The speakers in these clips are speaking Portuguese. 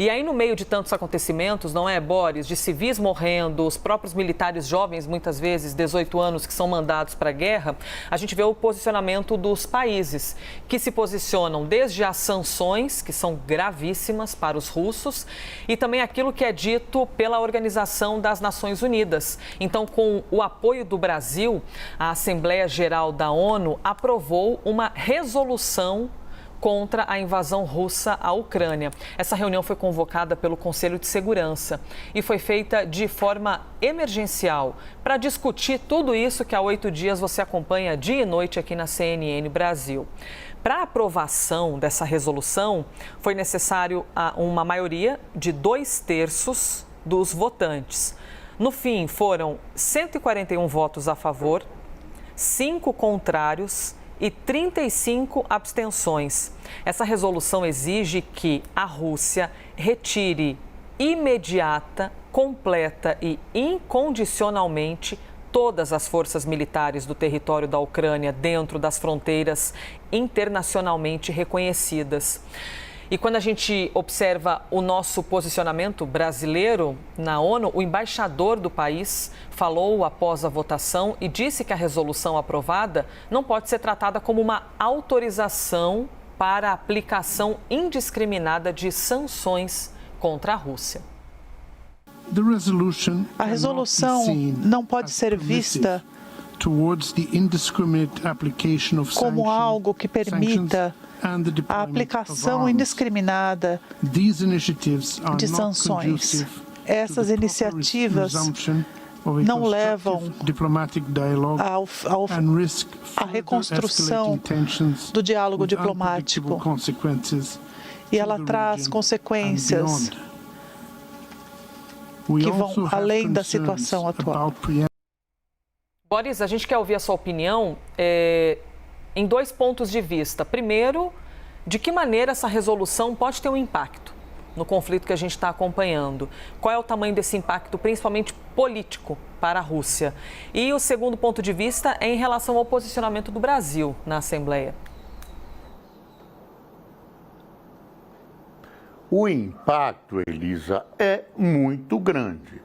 E aí, no meio de tantos acontecimentos, não é, Boris, de civis morrendo, os próprios militares jovens, muitas vezes 18 anos, que são mandados para a guerra, a gente vê o posicionamento dos países, que se posicionam desde as sanções, que são gravíssimas para os russos, e também aquilo que é dito pela Organização das Nações Unidas. Então, com o apoio do Brasil, a Assembleia Geral da ONU aprovou uma resolução contra a invasão russa à Ucrânia. Essa reunião foi convocada pelo Conselho de Segurança e foi feita de forma emergencial para discutir tudo isso que há 8 dias você acompanha dia e noite aqui na CNN Brasil. Para a aprovação dessa resolução, foi necessário uma maioria de 2/3 dos votantes. No fim, foram 141 votos a favor, 5 contrários e 35 abstenções. Essa resolução exige que a Rússia retire imediata, completa e incondicionalmente todas as forças militares do território da Ucrânia dentro das fronteiras internacionalmente reconhecidas. E quando a gente observa o nosso posicionamento brasileiro na ONU, o embaixador do país falou após a votação e disse que a resolução aprovada não pode ser tratada como uma autorização para a aplicação indiscriminada de sanções contra a Rússia. A resolução não pode ser vista como algo que permita a aplicação indiscriminada de sanções. Essas iniciativas não levam à reconstrução do diálogo diplomático e ela traz consequências que vão além da situação atual. Boris, a gente quer ouvir a sua opinião em 2 pontos de vista. Primeiro, de que maneira essa resolução pode ter um impacto no conflito que a gente está acompanhando? Qual é o tamanho desse impacto, principalmente político, para a Rússia? E o segundo ponto de vista é em relação ao posicionamento do Brasil na Assembleia. O impacto, Elisa, é muito grande.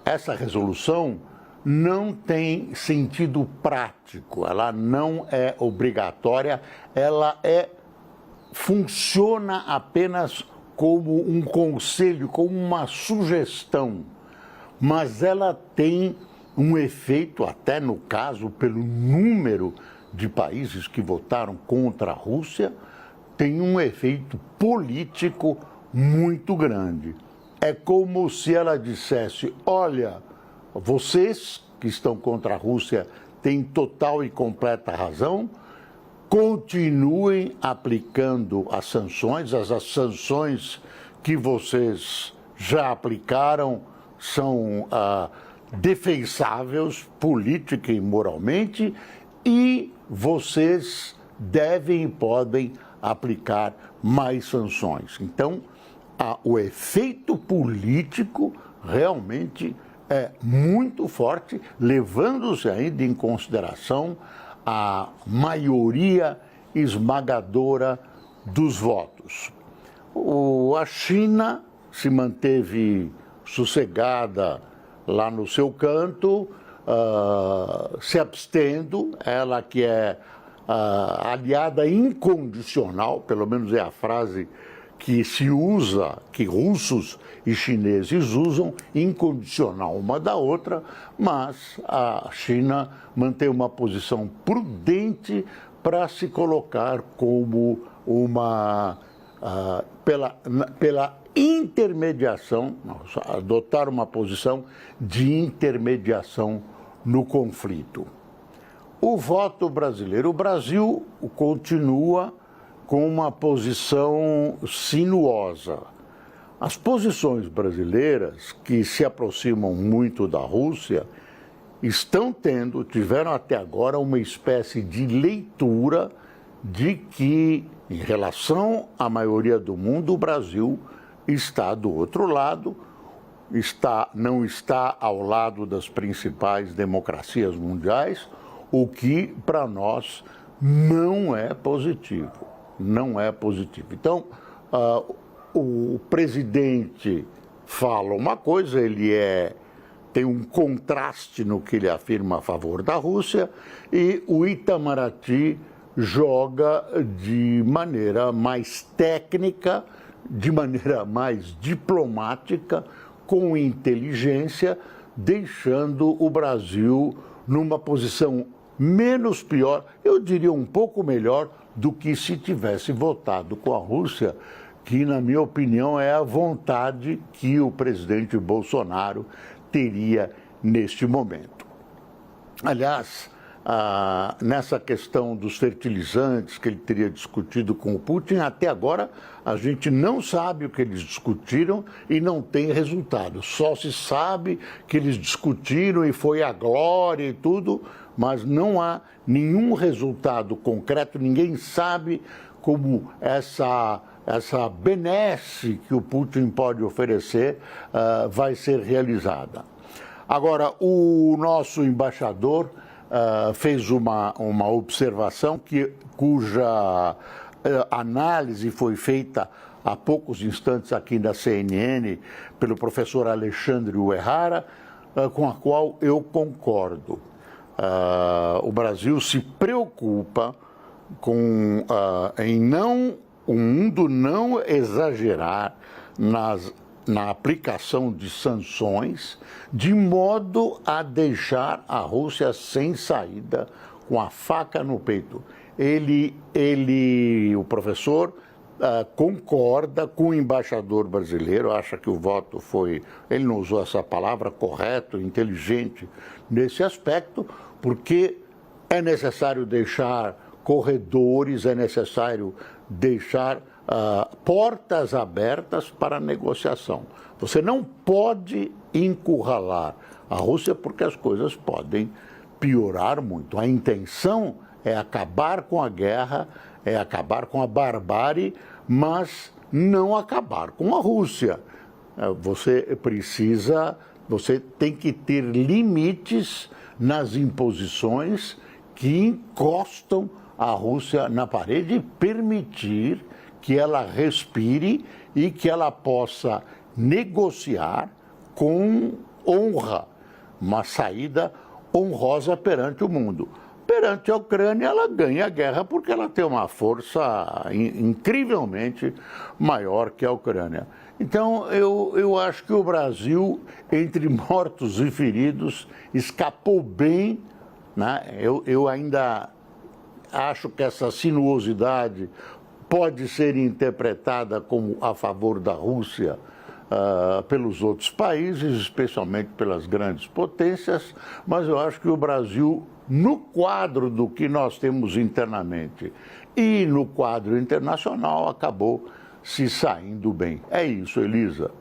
Essa resolução não tem sentido prático, ela não é obrigatória, ela funciona apenas como um conselho, como uma sugestão, mas ela tem um efeito, até no caso, pelo número de países que votaram contra a Rússia, tem um efeito político muito grande. É como se ela dissesse, olha, vocês que estão contra a Rússia têm total e completa razão, continuem aplicando as sanções que vocês já aplicaram são defensáveis política e moralmente e vocês devem e podem aplicar mais sanções. Então, o efeito político realmente é muito forte, levando-se ainda em consideração a maioria esmagadora dos votos. A China se manteve sossegada lá no seu canto, se abstendo, ela que é aliada incondicional, pelo menos é a frase que se usa, que russos e chineses usam, incondicional uma da outra, mas a China mantém uma posição prudente para se colocar como pela intermediação, adotar uma posição de intermediação no conflito. O voto brasileiro, o Brasil continua com uma posição sinuosa. As posições brasileiras, que se aproximam muito da Rússia, tiveram até agora uma espécie de leitura de que, em relação à maioria do mundo, o Brasil está do outro lado, não está ao lado das principais democracias mundiais, o que para nós não é positivo. Não é positivo. Então, o presidente fala uma coisa, tem um contraste no que ele afirma a favor da Rússia, e o Itamaraty joga de maneira mais técnica, de maneira mais diplomática, com inteligência, deixando o Brasil numa posição menos pior, eu diria um pouco melhor do que se tivesse votado com a Rússia, que, na minha opinião, é a vontade que o presidente Bolsonaro teria neste momento. Aliás, nessa questão dos fertilizantes que ele teria discutido com o Putin, até agora a gente não sabe o que eles discutiram e não tem resultado. Só se sabe que eles discutiram e foi a glória e tudo, mas não há nenhum resultado concreto, ninguém sabe como essa benesse que o Putin pode oferecer vai ser realizada. Agora, o nosso embaixador fez uma observação cuja análise foi feita há poucos instantes aqui na CNN pelo professor Alexandre Uehara, com a qual eu concordo. O Brasil se preocupa em o mundo não exagerar na aplicação de sanções, de modo a deixar a Rússia sem saída, com a faca no peito. O professor, concorda com o embaixador brasileiro, acha que o voto ele não usou essa palavra, correto, inteligente nesse aspecto, porque é necessário deixar corredores, é necessário deixar portas abertas para a negociação. Você não pode encurralar a Rússia porque as coisas podem piorar muito. A intenção é acabar com a guerra, é acabar com a barbárie, mas não acabar com a Rússia. Você tem que ter limites nas imposições que encostam a Rússia na parede e permitir que ela respire e que ela possa negociar com honra, uma saída honrosa perante o mundo. Perante a Ucrânia, ela ganha a guerra porque ela tem uma força incrivelmente maior que a Ucrânia. Então, eu acho que o Brasil, entre mortos e feridos, escapou bem, né? Eu ainda acho que essa sinuosidade pode ser interpretada como a favor da Rússia pelos outros países, especialmente pelas grandes potências, mas eu acho que o Brasil, no quadro do que nós temos internamente e no quadro internacional, acabou se saindo bem. É isso, Elisa.